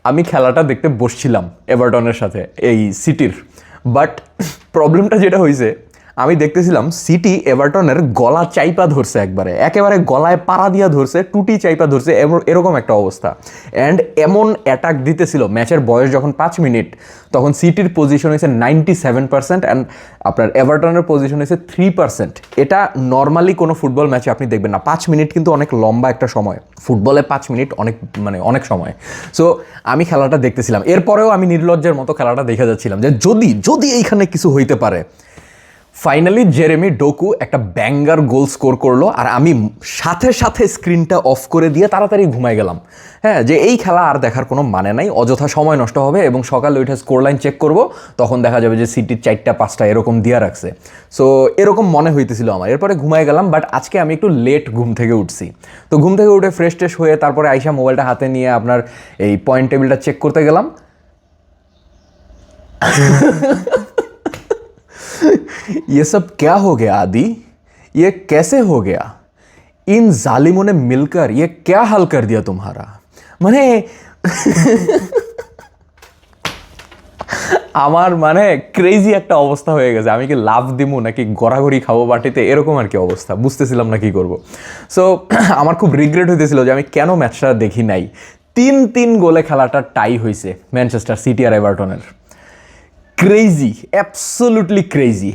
আমি খেলাটা দেখতে বসছিলাম এভারটনের সাথে এই সিটির, বাট প্রবলেমটা যেটা হয়েছে, আমি দেখতেছিলাম সিটি এভারটনের গলা চাইপা ধরছে, একেবারে গলায় পাড়া দিয়া ধরছে, টুটি চাইপা ধরছে, এরকম একটা অবস্থা। অ্যান্ড এমন অ্যাটাক দিতেছিল, ম্যাচের বয়স যখন 5 মিনিট, তখন সিটির পজিশন হয়েছে 97% অ্যান্ড আপনার এভারটনের পজিশন হয়েছে 3%। এটা নর্মালি কোনো ফুটবল ম্যাচে আপনি দেখবেন না। 5 মিনিট কিন্তু অনেক লম্বা একটা সময়, ফুটবলে 5 মিনিট অনেক অনেক সময়। সো আমি খেলাটা দেখতেছিলাম, এরপরেও আমি নির্লজ্জের মতো খেলাটা দেখে যাচ্ছিলাম যে যদি যদি এইখানে কিছু হইতে পারে। ফাইনালি জেরেমি ডোকু একটা ব্যাঙ্গার গোল স্কোর করলো, আর আমি সাথে সাথে স্ক্রিনটা অফ করে দিয়ে তাড়াতাড়ি ঘুমাই গেলাম। হ্যাঁ, যে এই খেলা আর দেখার কোনো মানে নাই, অযথা সময় নষ্ট হবে, এবং সকালে ওইটা স্কোর লাইন চেক করবো, তখন দেখা যাবে যে সিটির 4টা 5টা এরকম দিয়া রাখছে। সো এরকম মনে হইতেছিল আমার, এরপরে ঘুমাই গেলাম। বাট আজকে আমি একটু লেট ঘুম থেকে উঠছি, তো ঘুম থেকে উঠে ফ্রেশ ট্রেশ হয়ে তারপরে আইসা মোবাইলটা হাতে নিয়ে আপনার এই পয়েন্ট টেবিলটা চেক করতে গেলাম। ये सब क्या हो गया आदि, ये कैसे हो गया, इन जालिमों ने मिलकर ये क्या हाल कर दिया तुम्हारा। মানে আমার ক্রেজি একটা অবস্থা হয়ে গেছে, আমি কি লাভ দিমু নাকি গড়াগড়ি খাবো বাটিতে, এরকম আর কি অবস্থা, বুঝতেছিলাম না কি করবো। সো আমার খুব রিগ্রেট হইতেছিল যে আমি কেন ম্যাচটা দেখি নাই। 3-3 গোলে খেলাটা টাই হয়েছে ম্যানচেস্টার সিটি আর এভারটনের। Crazy, absolutely crazy.